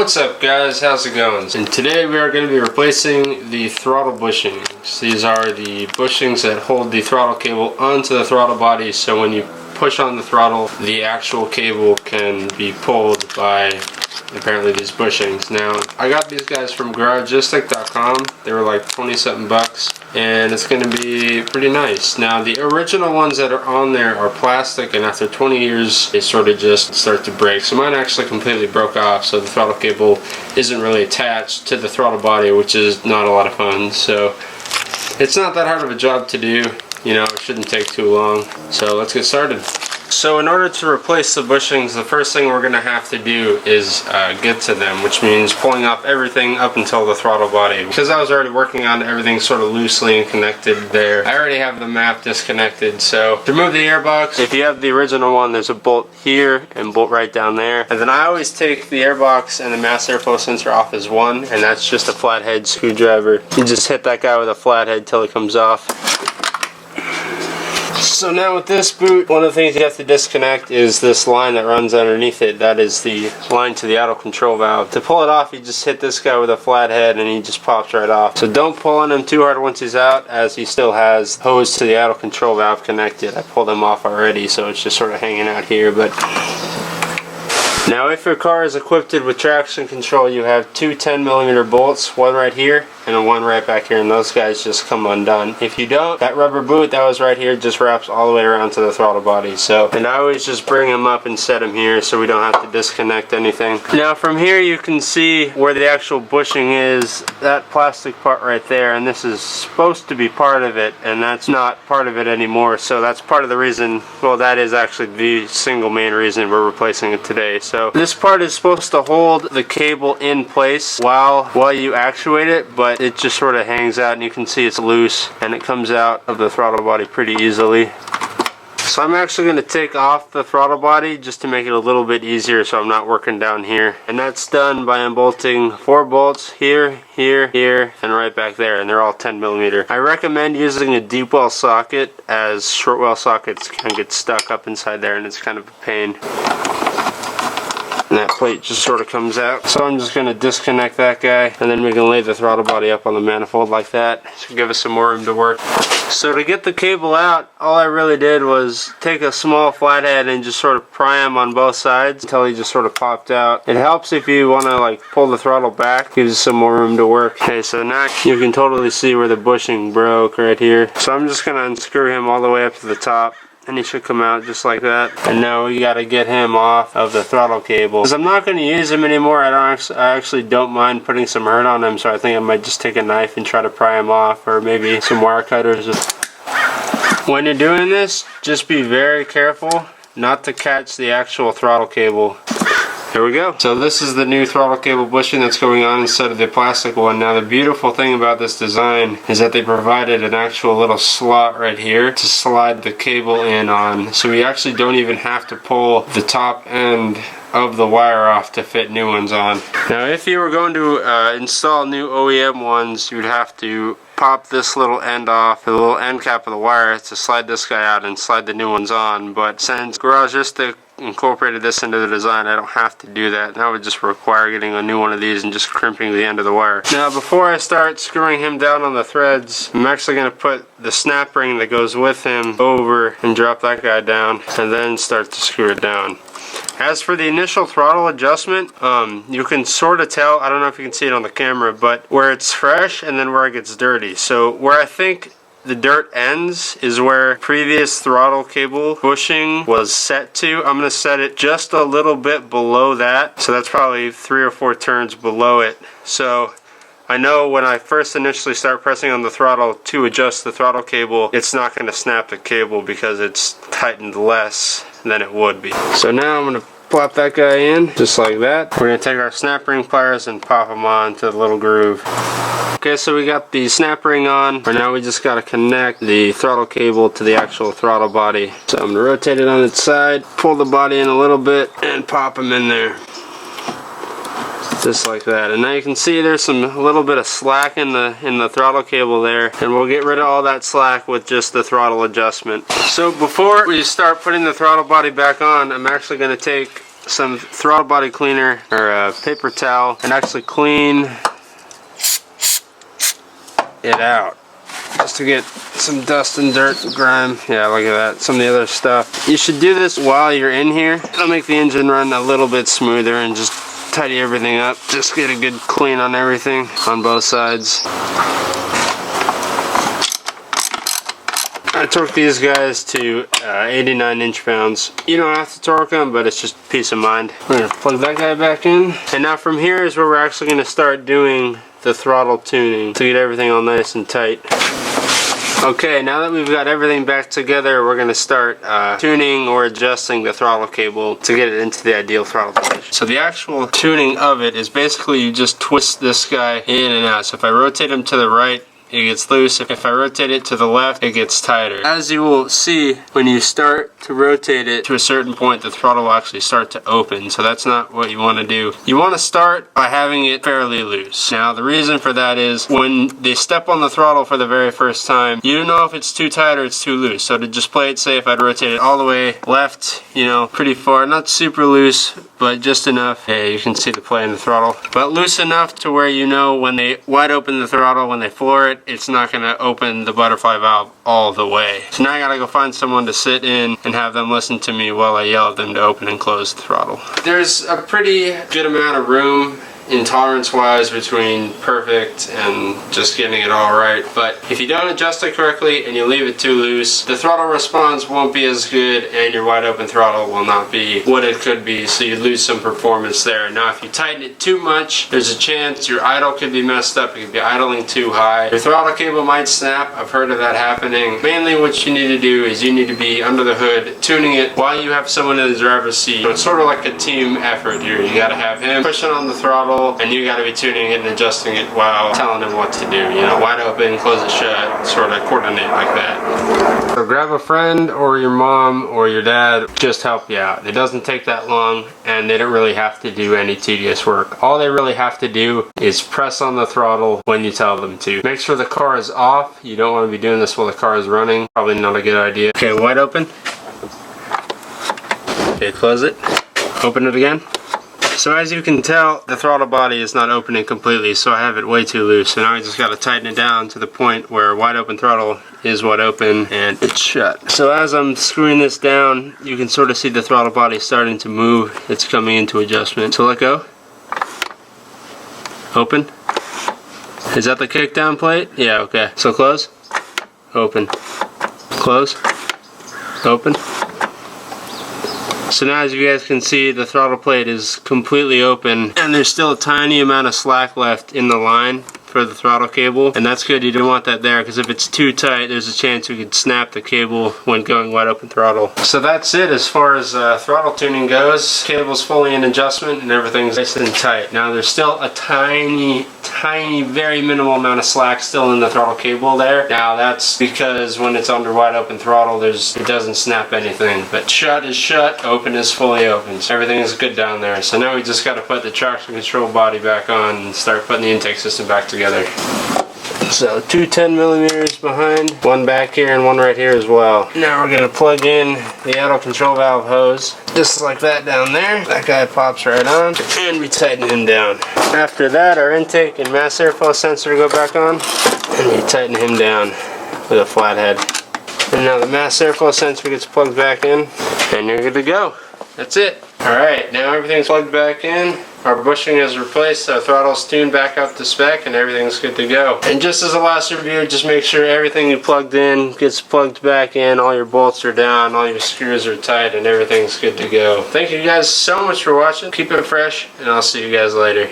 What's up guys, how's it going? And today we are going to be replacing the throttle bushings. These are the bushings that hold the throttle cable onto the throttle body, so when you push on the throttle, the actual cable can be pulled by apparently these bushings. Now, I got these guys from garagistic.com. They were like 20 something bucks, and it's going to be pretty nice. Now, the original ones that are on there are plastic, and after 20 years they sort of just start to break. So mine actually completely broke off, so the throttle cable isn't really attached to the throttle body, which is not a lot of fun. So it's not that hard of a job to do, you know, it shouldn't take too long. So let's get started. So in order to replace the bushings, the first thing we're going to have to do is get to them, which means pulling off everything up until the throttle body. Because I was already working on everything sort of loosely and connected there, I already have the map disconnected. So to remove the airbox, if you have the original one, there's a bolt here and bolt right down there. And then I always take the airbox and the mass airflow sensor off as one, and that's just a flathead screwdriver. You just hit that guy with a flathead till it comes off. So now with this boot, one of the things you have to disconnect is this line that runs underneath it. That is the line to the auto control valve. To pull it off, you just hit this guy with a flathead and he just pops right off. So don't pull on him too hard once he's out, as he still has hose to the auto control valve connected. I pulled them off already, so it's just sort of hanging out here. But now if your car is equipped with traction control, you have two 10mm bolts, one right here and one right back here, and those guys just come undone. If you don't, that rubber boot that was right here just wraps all the way around to the throttle body. So, and I always just bring them up and set them here so we don't have to disconnect anything. Now from here you can see where the actual bushing is, that plastic part right there, and this is supposed to be part of it, and that's not part of it anymore. So that's part of the reason, well, that is actually the single main reason we're replacing it today. So this part is supposed to hold the cable in place while you actuate it, but it just sort of hangs out, and you can see it's loose and it comes out of the throttle body pretty easily. So I'm actually going to take off the throttle body just to make it a little bit easier so I'm not working down here. And that's done by unbolting 4 bolts here, here, here, and right back there, and they're all 10mm. I recommend using a deep well socket, as short well sockets can get stuck up inside there and it's kind of a pain. And that plate just sort of comes out. So I'm just going to disconnect that guy, and then we can lay the throttle body up on the manifold like that to give us some more room to work. So to get the cable out, all I really did was take a small flathead and just sort of pry him on both sides until he just sort of popped out. It helps if you want to like pull the throttle back, gives you some more room to work. Okay, so now you can totally see where the bushing broke right here. So I'm just going to unscrew him all the way up to the top, and he should come out just like that. And now we got to get him off of the throttle cable, because I'm not going to use him anymore. I actually don't mind putting some hurt on him, so I think I might just take a knife and try to pry him off, or maybe some wire cutters. When you're doing this, just be very careful not to catch the actual throttle cable. There we go. So this is the new throttle cable bushing that's going on instead of the plastic one. Now the beautiful thing about this design is that they provided an actual little slot right here to slide the cable in on. So we actually don't even have to pull the top end of the wire off to fit new ones on. Now if you were going to install new OEM ones, you'd have to pop this little end off, the little end cap of the wire, to slide this guy out and slide the new ones on. But since Garagistic incorporated this into the design, I don't have to do that. That would just require getting a new one of these and just crimping the end of the wire. Now before I start screwing him down on the threads, I'm actually going to put the snap ring that goes with him over and drop that guy down, and then start to screw it down. As for the initial throttle adjustment, you can sort of tell, I don't know if you can see it on the camera, but where it's fresh and then where it gets dirty. So where I think the dirt ends is where previous throttle cable bushing was set to. I'm going to set it just a little bit below that, so that's probably 3 or 4 turns below it. So I know when I first initially start pressing on the throttle to adjust the throttle cable, it's not going to snap the cable because it's tightened less than it would be. So now I'm going to plop that guy in just like that. We're going to take our snap ring pliers and pop them on to the little groove. Okay, so we got the snap ring on, and now we just got to connect the throttle cable to the actual throttle body. So I'm going to rotate it on its side, pull the body in a little bit, and pop them in there. Just like that. And now you can see there's a little bit of slack in the throttle cable there, and we'll get rid of all that slack with just the throttle adjustment. So before we start putting the throttle body back on, I'm actually going to take some throttle body cleaner or a paper towel and actually clean it out, just to get some dust and dirt and grime. Yeah, look at that, some of the other stuff. You should do this while you're in here. It'll make the engine run a little bit smoother and just tidy everything up. Just get a good clean on everything on both sides. I torque these guys to 89 inch-pounds. You don't have to torque them, but it's just peace of mind. We're going to plug that guy back in. And now from here is where we're actually going to start doing the throttle tuning to get everything all nice and tight. Okay, now that we've got everything back together, we're going to start tuning or adjusting the throttle cable to get it into the ideal throttle position. So the actual tuning of it is basically you just twist this guy in and out. So if I rotate him to the right, it gets loose. If I rotate it to the left, it gets tighter. As you will see, when you start to rotate it to a certain point, the throttle will actually start to open. So that's not what you want to do. You want to start by having it fairly loose. Now the reason for that is when they step on the throttle for the very first time, you don't know if it's too tight or it's too loose. So to just play it safe, I'd rotate it all the way left, you know, pretty far. Not super loose, but just enough. Hey, you can see the play in the throttle. But loose enough to where you know when they wide open the throttle, when they floor it, it's not going to open the butterfly valve all the way. So now I gotta go find someone to sit in and have them listen to me while I yell at them to open and close the throttle. There's a pretty good amount of room in tolerance wise between perfect and just getting it all right, but if you don't adjust it correctly and you leave it too loose, the throttle response won't be as good and your wide open throttle will not be what it could be, so you lose some performance there. Now if you tighten it too much, there's a chance your idle could be messed up. You could be idling too high. Your throttle cable might snap. I've heard of that happening. Mainly what you need to do is you need to be under the hood tuning it while you have someone in the driver's seat. So it's sort of like a team effort here. You gotta have him pushing on the throttle and you got to be tuning it and adjusting it while telling him what to do. You know, wide open, close it shut, sort of coordinate like that. So grab a friend or your mom or your dad, just help you out. It doesn't take that long and they don't really have to do any tedious work. All they really have to do is press on the throttle when you tell them to. Make sure the car is off. You don't want to be doing this while the car is running. Probably not a good idea. Okay, wide open. Okay, close it. Open it again. So as you can tell, the throttle body is not opening completely, so I have it way too loose. So now I just got to tighten it down to the point where wide open throttle is wide open and it's shut. So as I'm screwing this down, you can sort of see the throttle body starting to move. It's coming into adjustment. So let go. Open. Is that the kickdown plate? Yeah, okay. So close. Open. Close. Open. So now as you guys can see, the throttle plate is completely open and there's still a tiny amount of slack left in the line for the throttle cable, and that's good. You don't want that there because if it's too tight, there's a chance you could snap the cable when going wide open throttle. So that's it as far as throttle tuning goes. Cable's fully in adjustment and everything's nice and tight. Now there's still a tiny, very minimal amount of slack still in the throttle cable there. Now that's because when it's under wide open throttle, it doesn't snap anything. But shut is shut, open is fully open. So everything is good down there. So now we just got to put the traction control body back on and start putting the intake system back together. So two 10mm behind, one back here and one right here as well. Now we're going to plug in the idle control valve hose, just like that down there. That guy pops right on and we tighten him down. After that, our intake and mass airflow sensor go back on and we tighten him down with a flathead. And now the mass airflow sensor gets plugged back in and you're good to go. That's it. Alright, now everything's plugged back in. Our bushing is replaced, our throttle's tuned back up to spec, and everything's good to go. And just as a last review, just make sure everything you plugged in gets plugged back in, all your bolts are down, all your screws are tight, and everything's good to go. Thank you guys so much for watching. Keep it fresh, and I'll see you guys later.